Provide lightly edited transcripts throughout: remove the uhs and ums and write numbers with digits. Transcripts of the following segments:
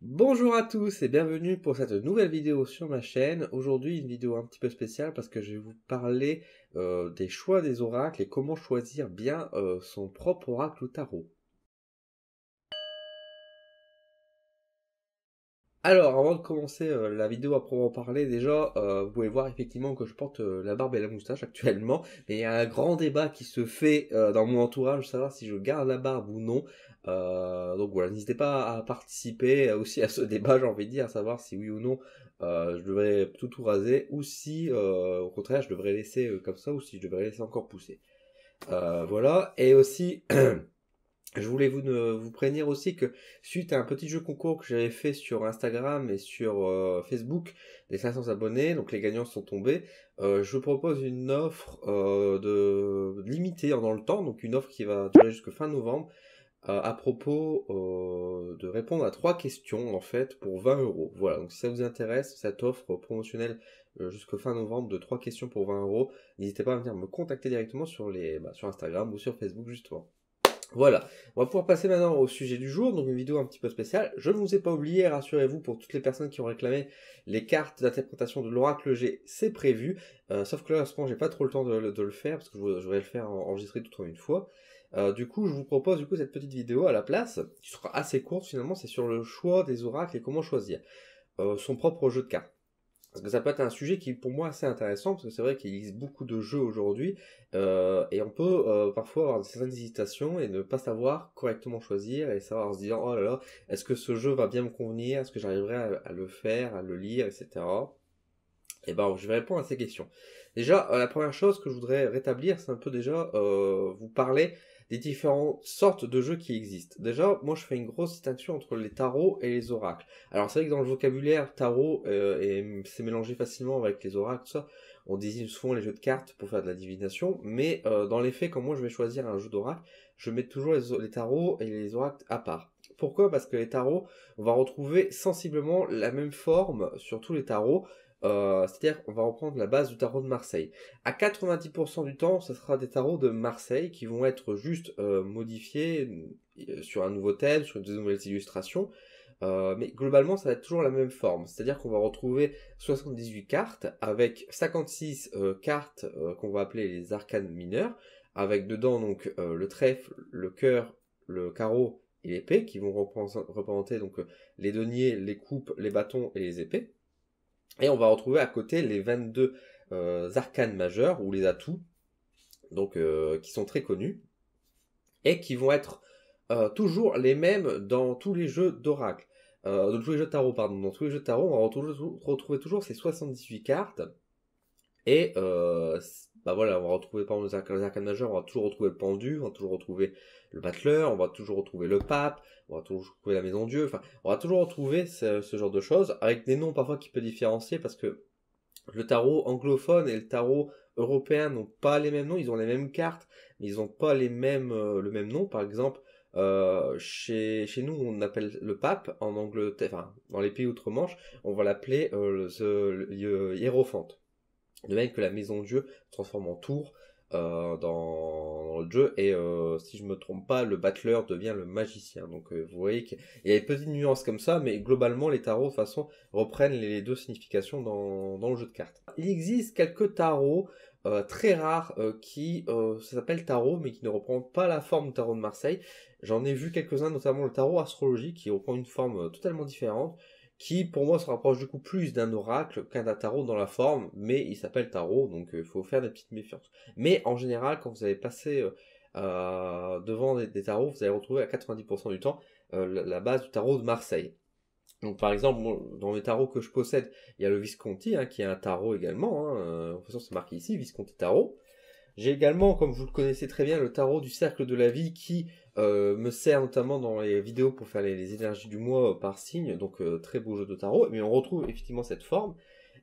Bonjour à tous et bienvenue pour cette nouvelle vidéo sur ma chaîne. Aujourd'hui une vidéo un petit peu spéciale parce que je vais vous parler des choix des oracles et comment choisir bien son propre oracle au tarot. Alors, avant de commencer la vidéo à proprement parler, déjà, vous pouvez voir effectivement que je porte la barbe et la moustache actuellement, mais il y a un grand débat qui se fait dans mon entourage, de savoir si je garde la barbe ou non. Donc voilà, n'hésitez pas à participer aussi à ce débat, j'ai envie de dire, à savoir si oui ou non je devrais tout raser, ou si au contraire je devrais laisser comme ça, ou si je devrais laisser encore pousser. Voilà, et aussi... Je voulais vous prévenir aussi que suite à un petit jeu concours que j'avais fait sur Instagram et sur Facebook, les 500 abonnés, donc les gagnants sont tombés, je propose une offre limitée dans le temps, donc une offre qui va durer jusqu'à fin novembre, à propos de répondre à 3 questions en fait pour 20 euros. Voilà, donc si ça vous intéresse, cette offre promotionnelle jusqu'au fin novembre de 3 questions pour 20 euros, n'hésitez pas à venir me contacter directement sur Instagram ou sur Facebook justement. Voilà, on va pouvoir passer maintenant au sujet du jour, donc une vidéo un petit peu spéciale. Je ne vous ai pas oublié, rassurez-vous, pour toutes les personnes qui ont réclamé les cartes d'interprétation de l'oracle G, c'est prévu. Sauf que là, en ce moment, j'ai pas trop le temps de le faire, parce que je voudrais le faire enregistrer tout en une fois. Du coup, je vous propose cette petite vidéo à la place, qui sera assez courte finalement, c'est sur le choix des oracles et comment choisir son propre jeu de cartes. Parce que ça peut être un sujet qui, pour moi, assez intéressant, parce que c'est vrai qu'il existe beaucoup de jeux aujourd'hui, et on peut parfois avoir certaines hésitations et ne pas savoir correctement choisir, et savoir en se disant, oh là là, est-ce que ce jeu va bien me convenir, est-ce que j'arriverai à le faire, à le lire, etc. Et ben, je vais répondre à ces questions. Déjà, la première chose que je voudrais rétablir, c'est un peu déjà vous parler des différentes sortes de jeux qui existent. Déjà, moi, je fais une grosse distinction entre les tarots et les oracles. Alors, c'est vrai que dans le vocabulaire, tarot, c'est mélangé facilement avec les oracles, tout ça. On désigne souvent les jeux de cartes pour faire de la divination, mais dans les faits, quand moi je vais choisir un jeu d'oracle, je mets toujours les tarots et les oracles à part. Pourquoi? Parce que les tarots, on va retrouver sensiblement la même forme sur tous les tarots. C'est-à-dire qu'on va reprendre la base du tarot de Marseille. À 90% du temps, ce sera des tarots de Marseille qui vont être juste modifiés sur un nouveau thème, sur de nouvelles illustrations. Mais globalement, ça va être toujours la même forme. C'est-à-dire qu'on va retrouver 78 cartes avec 56 cartes qu'on va appeler les arcanes mineurs, avec dedans donc le trèfle, le cœur, le carreau et l'épée, qui vont représenter donc les deniers, les coupes, les bâtons et les épées. Et on va retrouver à côté les 22 arcanes majeures, ou les atouts, donc qui sont très connus, et qui vont être toujours les mêmes dans tous les jeux d'oracle. Dans tous les jeux de tarot, pardon. Dans tous les jeux de tarot, on va retrouver toujours ces 78 cartes. Et bah voilà, on va retrouver par exemple les arcanes majeures, on va toujours retrouver le pendu, on va toujours retrouver le battleur, on va toujours retrouver le pape, on va toujours retrouver la maison Dieu, enfin, on va toujours retrouver ce genre de choses, avec des noms parfois qui peuvent différencier, parce que le tarot anglophone et le tarot européen n'ont pas les mêmes noms, ils ont les mêmes cartes, mais ils n'ont pas le même nom. Par exemple, chez nous, on appelle le pape en Angleterre, enfin, dans les pays outre-Manche, on va l'appeler le hiérophante. De même que la maison Dieu se transforme en tour dans le jeu, et si je me trompe pas, le battleur devient le magicien. Donc vous voyez qu'il y a des petites nuances comme ça, mais globalement les tarots de toute façon reprennent les deux significations dans le jeu de cartes. Il existe quelques tarots très rares qui s'appellent tarot, mais qui ne reprennent pas la forme du tarot de Marseille. J'en ai vu quelques-uns, notamment le tarot astrologie, qui reprend une forme totalement différente, qui pour moi se rapproche du coup plus d'un oracle qu'un tarot dans la forme, mais il s'appelle tarot, donc il faut faire des petites méfiances. Mais en général, quand vous allez passer devant des tarots, vous allez retrouver à 90% du temps la base du tarot de Marseille. Donc par exemple, dans les tarots que je possède, il y a le Visconti, hein, qui est un tarot également, hein, de toute façon c'est marqué ici, Visconti Tarot. J'ai également, comme vous le connaissez très bien, le tarot du cercle de la vie qui me sert notamment dans les vidéos pour faire les énergies du mois par signe, donc très beau jeu de tarot, mais on retrouve effectivement cette forme,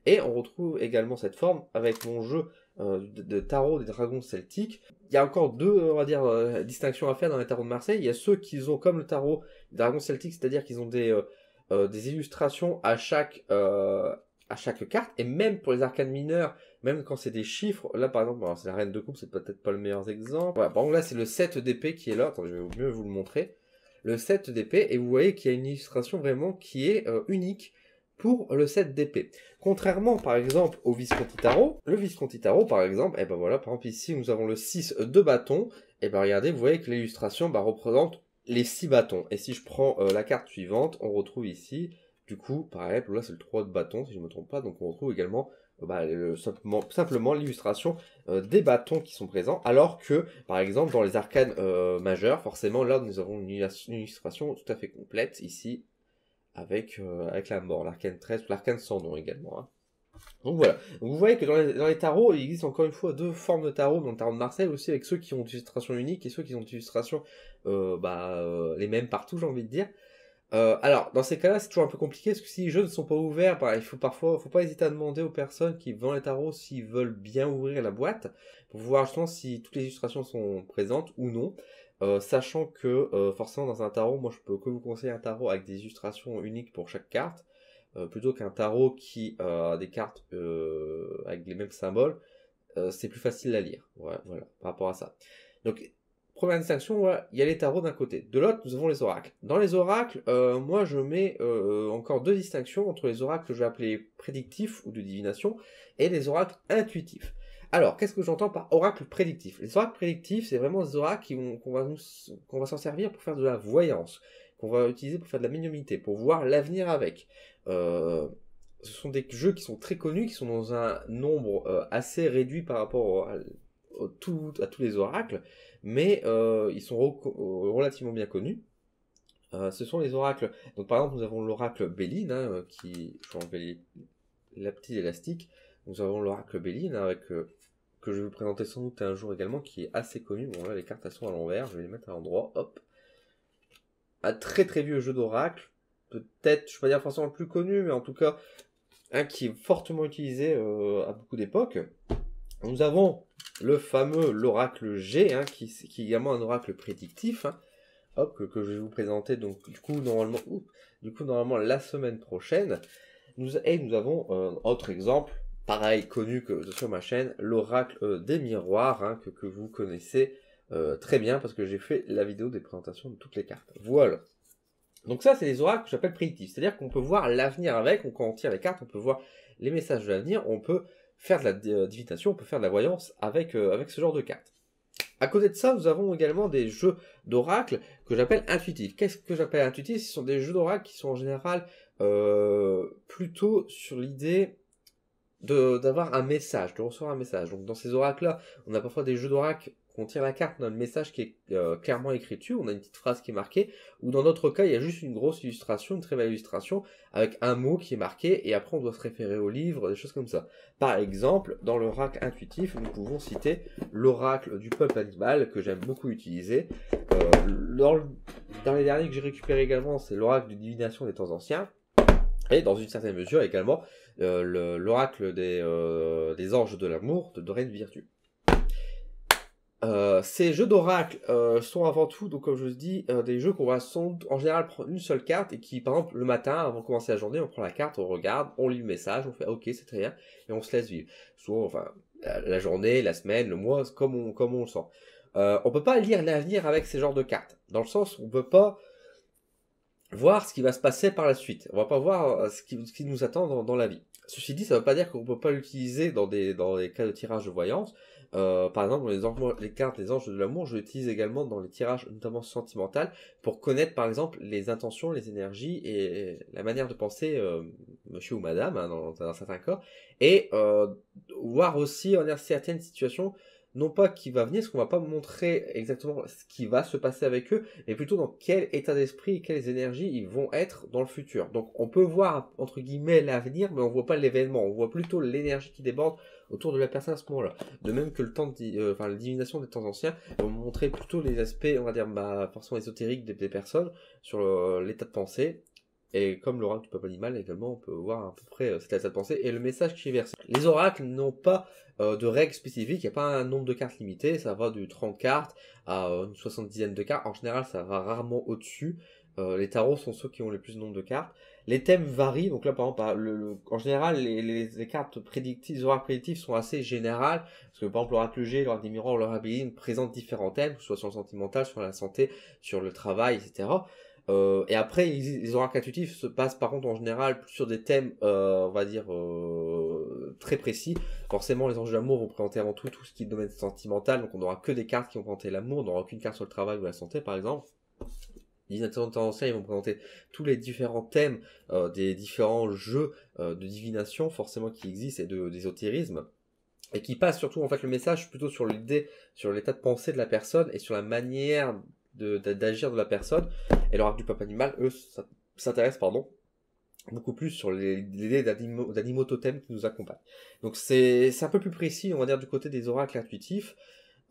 et on retrouve également cette forme avec mon jeu de tarot des dragons celtiques. Il y a encore deux, on va dire, distinctions à faire dans les tarots de Marseille. Il y a ceux qui ont comme le tarot des dragons celtiques, c'est-à-dire qu'ils ont des illustrations à chaque carte, et même pour les arcanes mineurs, même quand c'est des chiffres, là par exemple, c'est la reine de coupe, c'est peut-être pas le meilleur exemple. Voilà, par exemple là c'est le 7 d'épée qui est là, attendez, je vais mieux vous le montrer. le set d'épée, et vous voyez qu'il y a une illustration vraiment qui est unique pour le set d'épée. Contrairement par exemple au Visconti Tarot, le Visconti Tarot par exemple, et ben voilà, par exemple ici nous avons le 6 de bâton, et ben regardez, vous voyez que l'illustration représente les 6 bâtons. Et si je prends la carte suivante, on retrouve ici, du coup, par exemple, là c'est le 3 de bâton, si je ne me trompe pas, donc on retrouve également simplement l'illustration des bâtons qui sont présents, alors que, par exemple, dans les arcanes majeures, forcément, là nous avons une illustration tout à fait complète, ici, avec la mort, l'arcane 13 ou l'arcane sans nom également. Hein. Donc voilà, donc vous voyez que dans les tarots, il existe encore une fois deux formes de tarots, dans le tarot de Marseille aussi, avec ceux qui ont des illustrations uniques et ceux qui ont des illustrations les mêmes partout, j'ai envie de dire. Alors, dans ces cas-là, c'est toujours un peu compliqué, parce que si les jeux ne sont pas ouverts, il faut pas hésiter à demander aux personnes qui vendent les tarots s'ils veulent bien ouvrir la boîte, pour voir justement si toutes les illustrations sont présentes ou non. Sachant que forcément dans un tarot, moi je peux que vous conseiller un tarot avec des illustrations uniques pour chaque carte, plutôt qu'un tarot qui a des cartes avec les mêmes symboles, c'est plus facile à lire. Voilà, par rapport à ça. Donc, première distinction, voilà, il y a les tarots d'un côté. De l'autre, nous avons les oracles. Dans les oracles, moi je mets encore deux distinctions entre les oracles que je vais appeler prédictifs ou de divination et les oracles intuitifs. Alors, qu'est-ce que j'entends par oracle prédictif? Les oracles prédictifs, c'est vraiment des oracles qu'on va s'en servir pour faire de la voyance, qu'on va utiliser pour faire de la médiumnité, pour voir l'avenir avec. Ce sont des jeux qui sont très connus, qui sont dans un nombre assez réduit par rapport à tous les oracles, mais ils sont relativement bien connus. Ce sont les oracles. Donc par exemple, nous avons l'oracle Béline, hein, je vais enlever la petite élastique. Nous avons l'oracle Béline, avec que je vais vous présenter sans doute un jour également, qui est assez connu. Bon là, les cartes elles sont à l'envers, je vais les mettre à l'endroit. Hop. Un très très vieux jeu d'oracle. Peut-être, je ne vais pas dire forcément le plus connu, mais en tout cas un qui est fortement utilisé à beaucoup d'époques. Nous avons le fameux l'oracle G, hein, qui est également un oracle prédictif, hein, que je vais vous présenter donc du coup normalement la semaine prochaine. Nous avons autre exemple, pareil connu que sur ma chaîne, l'oracle des miroirs, hein, que vous connaissez très bien parce que j'ai fait la vidéo des présentations de toutes les cartes. Voilà. Donc ça, c'est les oracles que j'appelle prédictifs. C'est-à-dire qu'on peut voir l'avenir avec, quand on tire les cartes, on peut voir les messages de l'avenir, on peut faire de la divination, on peut faire de la voyance avec ce genre de cartes. À côté de ça, nous avons également des jeux d'oracles que j'appelle intuitifs. Qu'est-ce que j'appelle intuitifs? Ce sont des jeux d'oracles qui sont en général plutôt sur l'idée d'avoir un message, de recevoir un message. Donc dans ces oracles-là, on a parfois des jeux d'oracles qu'on tire la carte, on a le message qui est clairement écrit dessus, on a une petite phrase qui est marquée, ou dans d'autres cas, il y a juste une grosse illustration, une très belle illustration, avec un mot qui est marqué, et après on doit se référer au livre, des choses comme ça. Par exemple, dans l'oracle intuitif, nous pouvons citer l'oracle du peuple animal, que j'aime beaucoup utiliser. Dans les derniers que j'ai récupérés également, c'est l'oracle de divination des temps anciens, et dans une certaine mesure également, l'oracle des anges de l'amour de Doreen Virtue. Ces jeux d'oracle sont avant tout, donc comme je vous dis, des jeux qu'on va en général prendre une seule carte et qui, par exemple, le matin, avant de commencer la journée, on prend la carte, on regarde, on lit le message, on fait ok, c'est très bien, et on se laisse vivre. Souvent, enfin, la journée, la semaine, le mois, comme on le sent. On peut pas lire l'avenir avec ces genres de cartes, dans le sens où on peut pas voir ce qui va se passer par la suite. On va pas voir ce qui nous attend dans la vie. Ceci dit, ça veut pas dire qu'on peut pas l'utiliser dans les cas de tirage de voyance. Par exemple, les cartes des anges de l'amour, je l'utilise également dans les tirages notamment sentimentaux pour connaître par exemple les intentions, les énergies et la manière de penser monsieur ou madame, hein, dans certains cas, et voir aussi en certaines situations, non pas qui va venir, parce qu'on va pas montrer exactement ce qui va se passer avec eux, mais plutôt dans quel état d'esprit et quelles énergies ils vont être dans le futur. Donc on peut voir, entre guillemets, l'avenir, mais on voit pas l'événement, on voit plutôt l'énergie qui déborde autour de la personne à ce moment-là. De même que la divination des temps anciens va montrer plutôt les aspects, on va dire, forcément ésotériques des personnes, sur l'état de pensée. Et comme l'oracle du peuple animal également, on peut voir à peu près cet état de pensée et le message qui est versé. Les oracles n'ont pas de règles spécifiques, il n'y a pas un nombre de cartes limité, ça va de 30 cartes à une 70aine de cartes. En général, ça va rarement au-dessus. Les tarots sont ceux qui ont le plus de nombre de cartes. Les thèmes varient, donc là par exemple, en général, les cartes prédictives, les oracles prédictifs sont assez générales, parce que par exemple l'oracle G, l'oracle des miroirs, l'oracle Béline présentent différents thèmes, que ce soit sur le sentimental, sur la santé, sur le travail, etc. Et après, les oracles intuitifs se passent par contre en général plus sur des thèmes, on va dire, très précis. Forcément, les anges d'amour vont présenter avant tout ce qui est domaine sentimental, donc on n'aura que des cartes qui vont présenter l'amour, on n'aura aucune carte sur le travail ou la santé par exemple. Les designateurs tendanciels, ils vont présenter tous les différents thèmes des différents jeux de divination forcément qui existent et d'ésotérisme, et qui passent surtout en fait le message plutôt sur l'idée, sur l'état de pensée de la personne et sur la manière d'agir de la personne. Et l'oracle du peuple animal, eux, s'intéressent beaucoup plus sur l'idée d'animaux totems qui nous accompagnent. Donc c'est un peu plus précis, on va dire, du côté des oracles intuitifs.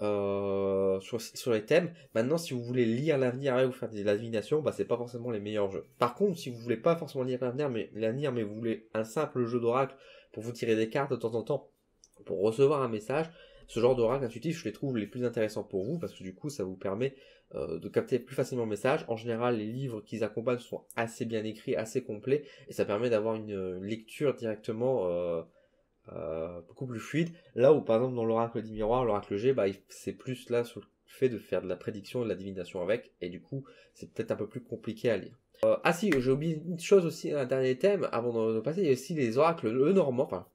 Sur les thèmes. Maintenant, si vous voulez lire l'avenir ou faire de la divination, bah c'est pas forcément les meilleurs jeux. Par contre, si vous voulez pas forcément lire l'avenir, mais vous voulez un simple jeu d'oracle pour vous tirer des cartes de temps en temps, pour recevoir un message, ce genre d'oracle intuitif, je les trouve les plus intéressants pour vous, parce que du coup, ça vous permet de capter plus facilement le message. En général, les livres qu'ils accompagnent sont assez bien écrits, assez complets, et ça permet d'avoir une lecture directement beaucoup plus fluide. Là où par exemple dans l'oracle du miroir, l'oracle G, bah, c'est plus là sur le fait de faire de la prédiction et de la divination avec, et du coup c'est peut-être un peu plus compliqué à lire. Ah si, j'ai oublié une chose aussi, un dernier thème avant de passer, il y a aussi les oracles normands, enfin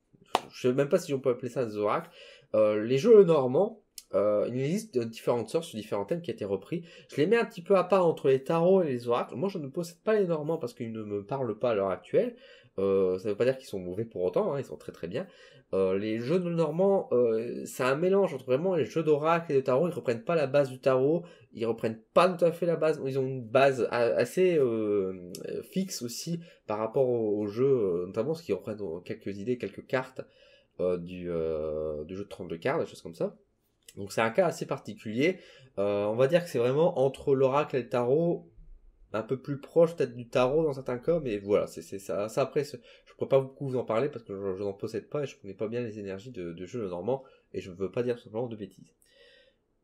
je sais même pas si on peut appeler ça des oracles. Les jeux normands, il existe différentes sortes sur différents thèmes qui ont été repris. Je les mets un petit peu à part entre les tarots et les oracles. Moi je ne possède pas les normands parce qu'ils ne me parlent pas à l'heure actuelle. Ça ne veut pas dire qu'ils sont mauvais pour autant, hein, ils sont très très bien. Les jeux de Normand, c'est un mélange entre vraiment les jeux d'oracle et de tarot. Ils reprennent pas la base du tarot, ils reprennent pas tout à fait la base. Ils ont une base assez fixe aussi par rapport au jeu, notamment parce qu'ils reprennent quelques idées, quelques cartes du jeu de 32 cartes, des choses comme ça. Donc c'est un cas assez particulier. On va dire que c'est vraiment entre l'oracle et le tarot, un peu plus proche peut-être du tarot dans certains cas, mais voilà, c'est ça. Ça après, je pourrais pas beaucoup vous en parler parce que je n'en possède pas et je connais pas bien les énergies de jeu normand et je ne veux pas dire tout simplement de bêtises.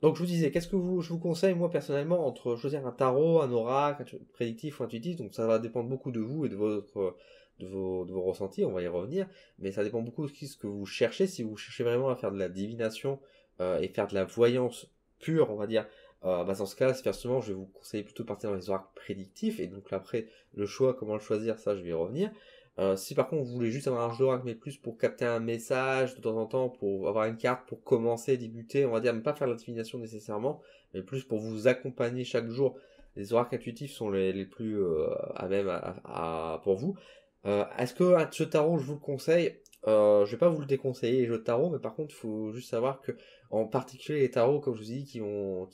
Donc je vous disais, qu'est-ce que je vous conseille moi personnellement entre choisir un tarot, un oracle, un prédictif ou intuitif. Donc ça va dépendre beaucoup de vous et de vos ressentis, on va y revenir, mais ça dépend beaucoup de ce que vous cherchez. Si vous cherchez vraiment à faire de la divination et faire de la voyance pure, on va dire, bah dans ce cas, personnellement, je vais vous conseiller plutôt de partir dans les oracles prédictifs, et donc là, après, le choix, comment le choisir, ça, je vais y revenir. Si par contre, vous voulez juste avoir un jeu d'oracle, mais plus pour capter un message de temps en temps, pour avoir une carte, pour commencer, débuter, on va dire, ne pas faire la divination nécessairement, mais plus pour vous accompagner chaque jour, les oracles intuitifs sont les plus à même pour vous. Est-ce que un jeu de tarot, je vous le conseille? Je vais pas vous le déconseiller les jeux de tarot, mais par contre, il faut juste savoir que, en particulier les tarots, comme je vous ai dit, qui ont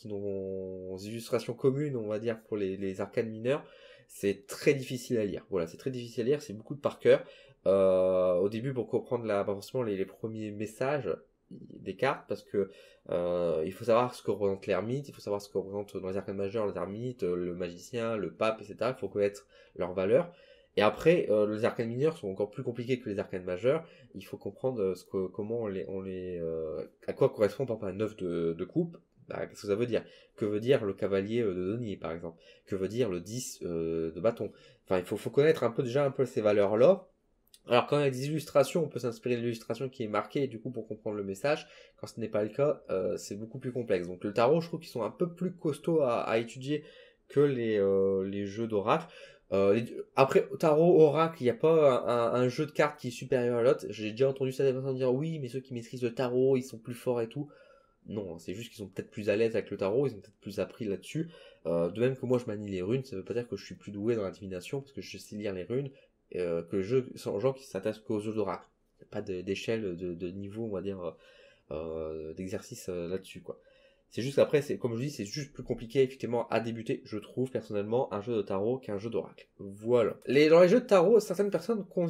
des illustrations communes, on va dire, pour les arcanes mineurs, c'est très difficile à lire. Voilà, c'est très difficile à lire, c'est beaucoup de par cœur. Au début, pour comprendre pas forcément les premiers messages des cartes, parce que il faut savoir ce que représente l'ermite, il faut savoir ce que représente dans les arcanes majeures l'ermite, le magicien, le pape, etc. Il faut connaître leurs valeurs. Et après, les arcanes mineurs sont encore plus compliqués que les arcanes majeures. Il faut comprendre comment à quoi correspond par exemple un 9 de coupe. Bah, qu'est-ce que ça veut dire? Que veut dire le cavalier de denier, par exemple? Que veut dire le 10 de bâton? Enfin, il faut connaître déjà un peu ces valeurs-là. Alors quand il y a des illustrations, on peut s'inspirer de l'illustration qui est marquée, du coup, pour comprendre le message. Quand ce n'est pas le cas, c'est beaucoup plus complexe. Donc le tarot, je trouve qu'ils sont un peu plus costauds à étudier que les jeux d'oracle. Après, tarot, oracle, il n'y a pas un jeu de cartes qui est supérieur à l'autre. J'ai déjà entendu ça des personnes dire oui, mais ceux qui maîtrisent le tarot, ils sont plus forts et tout. Non, c'est juste qu'ils sont peut-être plus à l'aise avec le tarot, ils ont peut-être plus appris là-dessus. De même que moi je manie les runes, ça veut pas dire que je suis plus doué dans la divination, parce que je sais lire les runes, que je sont gens qui s'intéressent qu'aux jeux d'oracle. Il n'y a pas d'échelle de niveau, on va dire, d'exercice là-dessus, quoi. C'est juste qu'après, comme je vous dis, c'est juste plus compliqué effectivement à débuter, je trouve personnellement, un jeu de tarot qu'un jeu d'oracle. Voilà. Dans les jeux de tarot, certaines personnes qu'on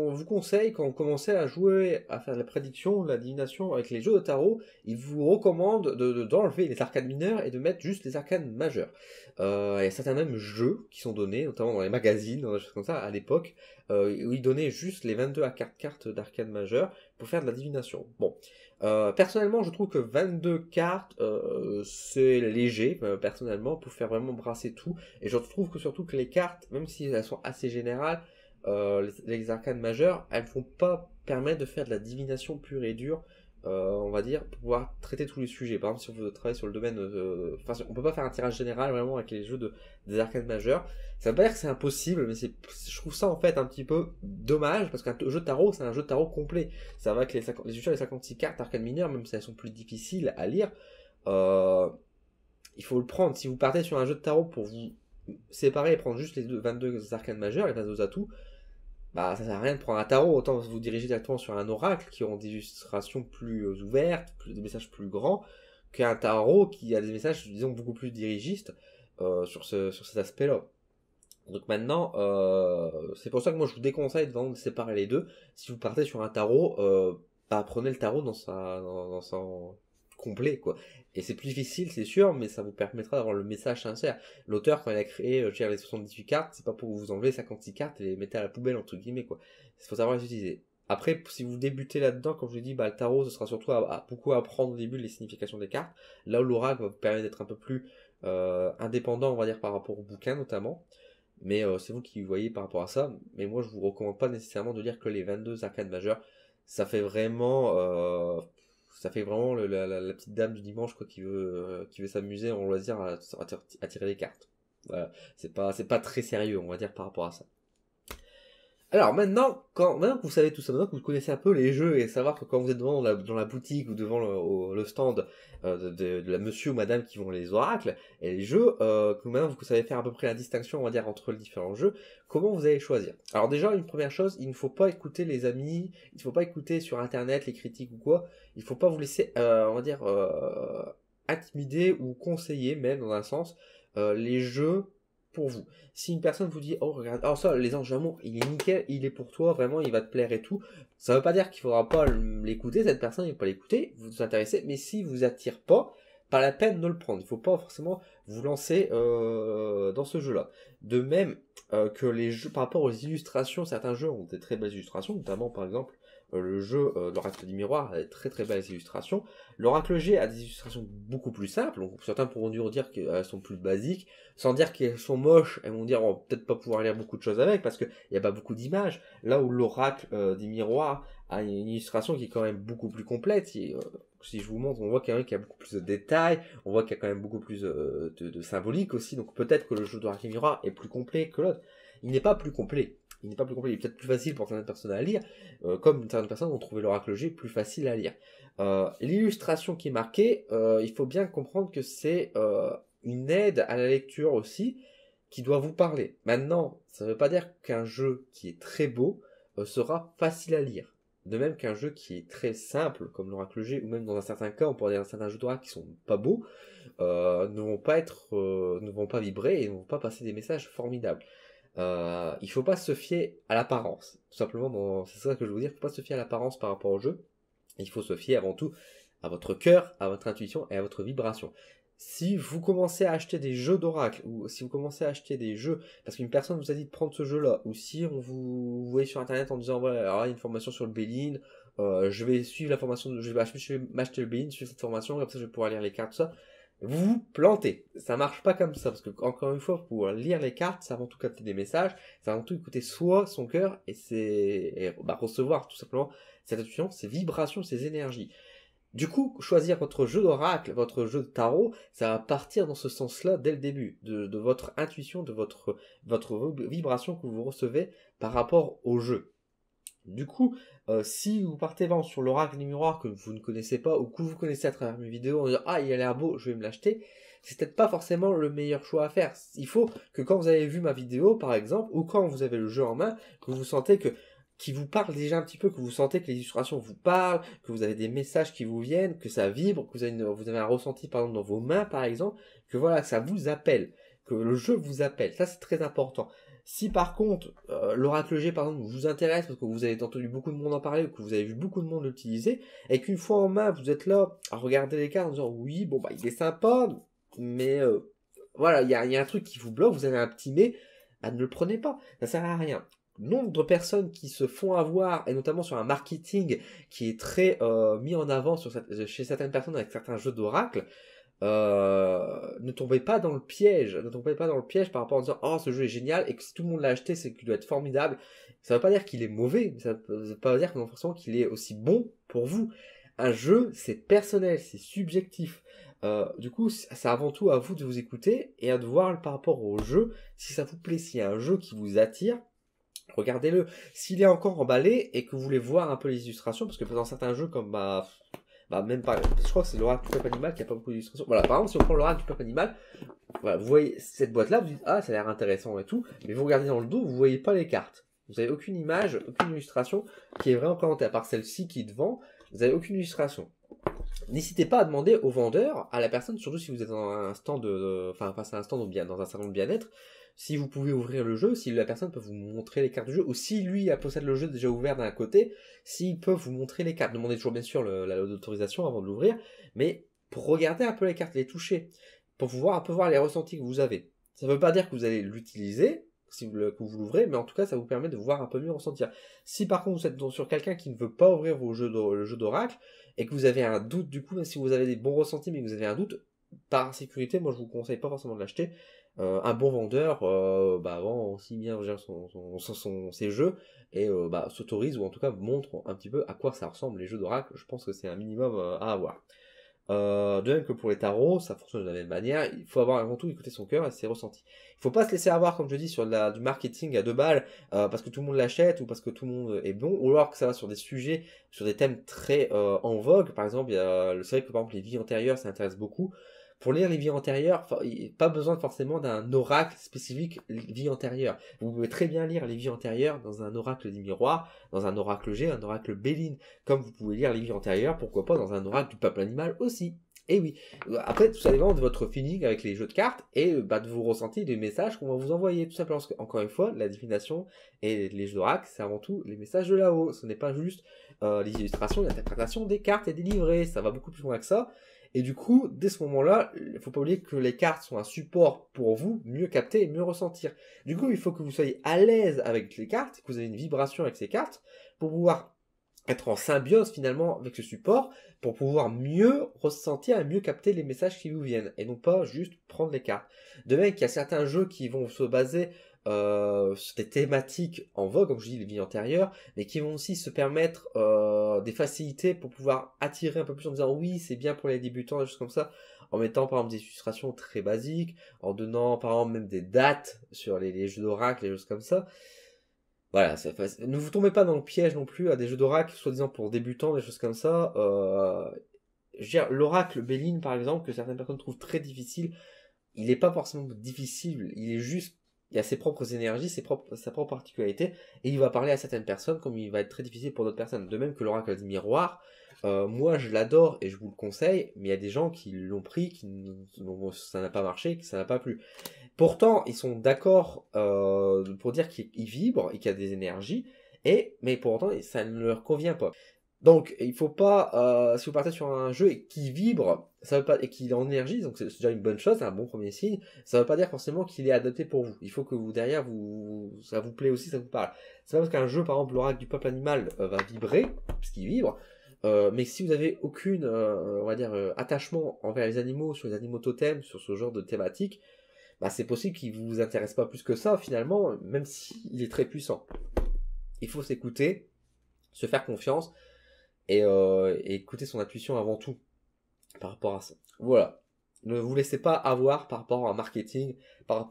vous conseille, quand vous commencez à jouer, à faire de la prédiction, de la divination avec les jeux de tarot, ils vous recommandent d'enlever les arcanes mineures et de mettre juste les arcanes majeures. Il y a certains même jeux qui sont donnés, notamment dans les magazines, dans des choses comme ça, à l'époque, où ils donnaient juste les 22 à 4 cartes d'arcanes majeures pour faire de la divination. Bon. Personnellement, je trouve que 22 cartes, c'est léger, personnellement, pour faire vraiment brasser tout. Et je trouve que surtout que les cartes, même si elles sont assez générales, les arcanes majeures, elles vont pas permettre de faire de la divination pure et dure, on va dire, pour pouvoir traiter tous les sujets. Par exemple, si on veut travailler sur le domaine, enfin, on peut pas faire un tirage général vraiment avec les jeux des arcanes majeures. Ça veut pas dire que c'est impossible, mais je trouve ça en fait un petit peu dommage, parce qu'un jeu de tarot, c'est un jeu de tarot complet. Ça va que les 56 cartes arcanes mineures, même si elles sont plus difficiles à lire, euh, il faut le prendre. Si vous partez sur un jeu de tarot pour vous séparer et prendre juste les 22 arcanes majeures, les 22 atouts, bah ça sert à rien de prendre un tarot, autant vous diriger directement sur un oracle qui aura des illustrations plus ouvertes, des messages plus grands, qu'un tarot qui a des messages, disons, beaucoup plus dirigistes sur cet aspect-là. Donc maintenant, c'est pour ça que moi je vous déconseille de séparer les deux. Si vous partez sur un tarot, bah, prenez le tarot dans son complet, quoi. Et c'est plus difficile, c'est sûr, mais ça vous permettra d'avoir le message sincère. L'auteur, quand il a créé les 78 cartes, c'est pas pour vous enlever 56 cartes et les mettre à la poubelle, entre guillemets, quoi. Il faut savoir les utiliser. Après, si vous débutez là-dedans, comme je vous dis, bah, le tarot, ce sera surtout beaucoup à apprendre au début les significations des cartes. Là où l'oracle va vous permettre d'être un peu plus indépendant, on va dire, par rapport au bouquin, notamment. Mais c'est vous qui voyez par rapport à ça. Mais moi, je vous recommande pas nécessairement de lire que les 22 arcanes majeures. Ça fait vraiment, la petite dame du dimanche, quoi, qui veut s'amuser en loisir à tirer les cartes. Voilà. C'est pas très sérieux, on va dire, par rapport à ça. Alors maintenant que vous savez tout ça, maintenant que vous connaissez un peu les jeux et savoir que quand vous êtes dans la boutique ou devant le stand de la monsieur ou madame qui vont les oracles et les jeux, que maintenant vous savez faire à peu près la distinction, on va dire, entre les différents jeux, comment vous allez choisir? Alors déjà, une première chose, il ne faut pas écouter les amis, il ne faut pas écouter sur internet les critiques ou quoi, il ne faut pas vous laisser, on va dire, intimider ou conseiller même dans un sens les jeux pour vous. Si une personne vous dit, oh regarde, alors ça, les anges d'amour, il est nickel, il est pour toi, vraiment, il va te plaire et tout, ça veut pas dire qu'il faudra pas l'écouter, cette personne, il ne va pas l'écouter, vous vous intéressez, mais s'il vous attire pas la peine de le prendre. Il faut pas forcément vous lancer dans ce jeu-là. De même que les jeux, par rapport aux illustrations, certains jeux ont des très belles illustrations, notamment par exemple le jeu l'Oracle du Miroir a des très très belles illustrations. L'Oracle G a des illustrations beaucoup plus simples, donc certains pourront dire qu'elles sont plus basiques, sans dire qu'elles sont moches, elles vont dire on va peut-être pas pouvoir lire beaucoup de choses avec, parce qu'il n'y a pas beaucoup d'images. Là où l'Oracle du Miroir a une illustration qui est quand même beaucoup plus complète, si je vous montre, on voit quand même qu'il y a beaucoup plus de détails, on voit qu'il y a quand même beaucoup plus de symbolique aussi, donc peut-être que le jeu d'Oracle du Miroir est plus complet que l'autre. Il n'est pas plus complet. Il n'est pas plus complet, il est peut-être plus facile pour certaines personnes à lire, comme certaines personnes ont trouvé l'Oracle G plus facile à lire. L'illustration qui est marquée, il faut bien comprendre que c'est une aide à la lecture aussi, qui doit vous parler. Maintenant, ça ne veut pas dire qu'un jeu qui est très beau sera facile à lire. De même qu'un jeu qui est très simple, comme l'Oracle G, ou même dans un certain cas, on pourrait dire certains jeux d'oracle qui sont pas beaux, ne vont pas vibrer et ne vont pas passer des messages formidables. Il faut pas se fier à l'apparence. Tout simplement, c'est ça que je veux dire. Il faut pas se fier à l'apparence par rapport au jeu. Il faut se fier avant tout à votre cœur, à votre intuition et à votre vibration. Si vous commencez à acheter des jeux d'oracle, ou si vous commencez à acheter des jeux parce qu'une personne vous a dit de prendre ce jeu-là, ou si vous voyez sur internet en disant voilà, alors il y a une formation sur le Bélin, je vais suivre la formation, je vais m'acheter le Bélin, suivre cette formation, comme ça je vais pouvoir lire les cartes, tout ça. Vous vous plantez. Ça marche pas comme ça, parce que, encore une fois, pour lire les cartes, c'est avant tout capter des messages, c'est avant tout écouter soi, son cœur, et recevoir, tout simplement, cette intuition, ces vibrations, ces énergies. Du coup, choisir votre jeu d'oracle, votre jeu de tarot, ça va partir dans ce sens-là dès le début, de votre intuition, de votre vibration que vous recevez par rapport au jeu. Du coup, si vous partez vraiment sur l'oracle du miroir que vous ne connaissez pas ou que vous connaissez à travers mes vidéos en disant ah il a l'air beau, je vais me l'acheter, c'est peut-être pas forcément le meilleur choix à faire. Il faut que quand vous avez vu ma vidéo par exemple ou quand vous avez le jeu en main, que vous sentez qui vous parle déjà un petit peu, que vous sentez que les illustrations vous parlent, que vous avez des messages qui vous viennent, que ça vibre, que vous avez un ressenti par exemple dans vos mains par exemple, que voilà, que ça vous appelle, que le jeu vous appelle. Ça c'est très important. Si par contre l'Oracle G par exemple vous intéresse parce que vous avez entendu beaucoup de monde en parler ou que vous avez vu beaucoup de monde l'utiliser et qu'une fois en main vous êtes là à regarder les cartes en disant oui bon bah il est sympa mais voilà il y a un truc qui vous bloque, vous avez un petit mais, ne le prenez pas, ça sert à rien. Nombre de personnes qui se font avoir et notamment sur un marketing qui est très mis en avant chez certaines personnes avec certains jeux d'oracle, ne tombez pas dans le piège. Ne tombez pas dans le piège par rapport en disant oh ce jeu est génial et que si tout le monde l'a acheté c'est qu'il doit être formidable. Ça veut pas dire qu'il est mauvais, ça veut pas dire non forcément qu'il est aussi bon pour vous. Un jeu c'est personnel, c'est subjectif. Du coup c'est avant tout à vous de vous écouter et à de voir par rapport au jeu si ça vous plaît, s'il y a un jeu qui vous attire. Regardez-le. S'il est encore emballé et que vous voulez voir un peu les illustrations, parce que dans certains jeux comme même pas, je crois que c'est l'oracle du peuple animal qui a pas beaucoup d'illustrations. Voilà, par exemple, si on prend l'oracle du peuple animal, voilà, vous voyez cette boîte-là, vous dites ah ça a l'air intéressant et tout, mais vous regardez dans le dos, vous voyez pas les cartes. Vous avez aucune image, aucune illustration qui est vraiment présentée, à part celle-ci qui est devant, vous avez aucune illustration. N'hésitez pas à demander au vendeur, à la personne, surtout si vous êtes dans un stand enfin face à un stand ou bien dans un salon de bien-être, si vous pouvez ouvrir le jeu, si la personne peut vous montrer les cartes du jeu, ou si lui possède le jeu déjà ouvert d'un côté, s'il peut vous montrer les cartes. Demandez toujours bien sûr l'autorisation avant de l'ouvrir, mais pour regarder un peu les cartes, les toucher, pour pouvoir un peu voir les ressentis que vous avez. Ça ne veut pas dire que vous allez l'utiliser, si que vous l'ouvrez, mais en tout cas ça vous permet de voir un peu mieux ressentir. Si par contre vous êtes sur quelqu'un qui ne veut pas ouvrir le jeu d'oracle, et que vous avez un doute du coup, même si vous avez des bons ressentis, mais que vous avez un doute, par sécurité, moi je vous conseille pas forcément de l'acheter. Un bon vendeur vend aussi bien ses jeux et s'autorise ou en tout cas montre un petit peu à quoi ça ressemble les jeux d'oracle. Je pense que c'est un minimum à avoir. De même que pour les tarots, ça fonctionne de la même manière. Il faut avoir avant tout écouter son cœur et ses ressentis. Il faut pas se laisser avoir, comme je dis, sur du marketing à 2 balles parce que tout le monde l'achète ou parce que tout le monde est bon, ou alors que ça va sur des sujets, sur des thèmes très en vogue. Par exemple, c'est vrai que par exemple les vies antérieures, ça intéresse beaucoup. Pour lire les vies antérieures, pas besoin forcément d'un oracle spécifique vie antérieure. Vous pouvez très bien lire les vies antérieures dans un oracle des miroirs, dans un oracle G, un oracle Béline, comme vous pouvez lire les vies antérieures, pourquoi pas dans un oracle du peuple animal aussi. Et oui, après tout ça dépend de votre feeling avec les jeux de cartes et de vos ressentis, des messages qu'on va vous envoyer, tout simplement. Parce que, encore une fois, la divination et les jeux d'oracle, c'est avant tout les messages de là-haut. Ce n'est pas juste les illustrations, l'interprétation des cartes et des livrets, ça va beaucoup plus loin que ça. Et du coup, dès ce moment-là, il ne faut pas oublier que les cartes sont un support pour vous, mieux capter et mieux ressentir. Du coup, il faut que vous soyez à l'aise avec les cartes, que vous ayez une vibration avec ces cartes, pour pouvoir être en symbiose finalement avec ce support, pour pouvoir mieux ressentir et mieux capter les messages qui vous viennent, et non pas juste prendre les cartes. De même qu'il y a certains jeux qui vont se baser sur des thématiques en vogue, comme je dis, les vies antérieures, mais qui vont aussi se permettre des facilités pour pouvoir attirer un peu plus en disant oui, c'est bien pour les débutants, des choses comme ça, en mettant par exemple des illustrations très basiques, en donnant par exemple même des dates sur les jeux d'oracle, les choses comme ça. Voilà, ne vous tombez pas dans le piège non plus à des jeux d'oracle, soi-disant pour débutants, des choses comme ça. L'oracle Béline, par exemple, que certaines personnes trouvent très difficile, il n'est pas forcément difficile, il est juste, il a ses propres énergies, sa propre particularité, et il va parler à certaines personnes comme il va être très difficile pour d'autres personnes. De même que l'oracle du miroir, moi je l'adore et je vous le conseille, mais il y a des gens qui l'ont pris, ça n'a pas marché, que ça n'a pas plu. Pourtant, ils sont d'accord pour dire qu'il vibre et qu'il y a des énergies, mais pourtant, ça ne leur convient pas. Donc, il faut pas, si vous partez sur un jeu qui vibre, ça veut pas, et qui est en énergie, donc c'est déjà une bonne chose, c'est un bon premier signe, ça veut pas dire forcément qu'il est adapté pour vous. Il faut que vous, derrière, ça vous plaît aussi, ça vous parle. C'est pas parce qu'un jeu, par exemple, l'oracle du peuple animal va vibrer, puisqu'il vibre, mais si vous avez aucune, on va dire, attachement envers les animaux, sur les animaux totems, sur ce genre de thématique, c'est possible qu'il vous intéresse pas plus que ça, finalement, même s'il est très puissant. Il faut s'écouter, se faire confiance, et écouter son intuition avant tout, par rapport à ça. Voilà. Ne vous laissez pas avoir par rapport à un marketing, par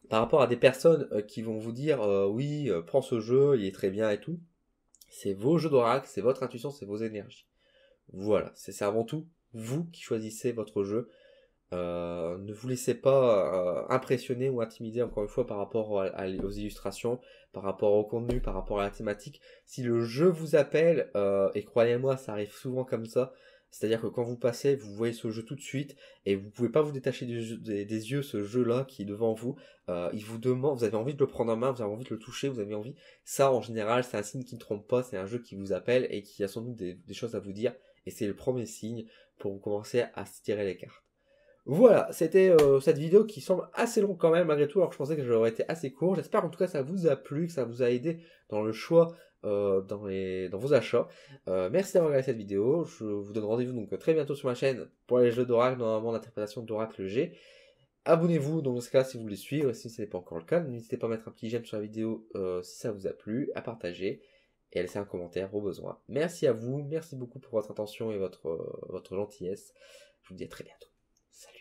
rapport à des personnes qui vont vous dire oui, prends ce jeu, il est très bien et tout. C'est vos jeux d'oracle, c'est votre intuition, c'est vos énergies. Voilà, c'est avant tout vous qui choisissez votre jeu. Ne vous laissez pas impressionner ou intimider encore une fois par rapport aux illustrations, par rapport au contenu, par rapport à la thématique. Si le jeu vous appelle, et croyez-moi ça arrive souvent comme ça, c'est-à-dire que quand vous passez, vous voyez ce jeu tout de suite et vous pouvez pas vous détacher des yeux ce jeu-là qui est devant vous. Il vous demande, vous avez envie de le prendre en main, vous avez envie de le toucher, vous avez envie. Ça en général c'est un signe qui ne trompe pas, c'est un jeu qui vous appelle et qui a sans doute des choses à vous dire et c'est le premier signe pour vous commencer à se tirer les cartes. Voilà, c'était cette vidéo qui semble assez longue quand même malgré tout, alors que je pensais que j'aurais été assez court. J'espère en tout cas que ça vous a plu, que ça vous a aidé dans le choix dans vos achats. Merci d'avoir regardé cette vidéo. Je vous donne rendez-vous donc très bientôt sur ma chaîne pour les jeux d'oracle, normalement l'interprétation d'oracle G. Abonnez-vous dans ce cas si vous voulez suivre, si ce n'est pas encore le cas. N'hésitez pas à mettre un petit j'aime sur la vidéo si ça vous a plu, à partager et à laisser un commentaire au besoin. Merci à vous, merci beaucoup pour votre attention et votre gentillesse. Je vous dis à très bientôt. Salut.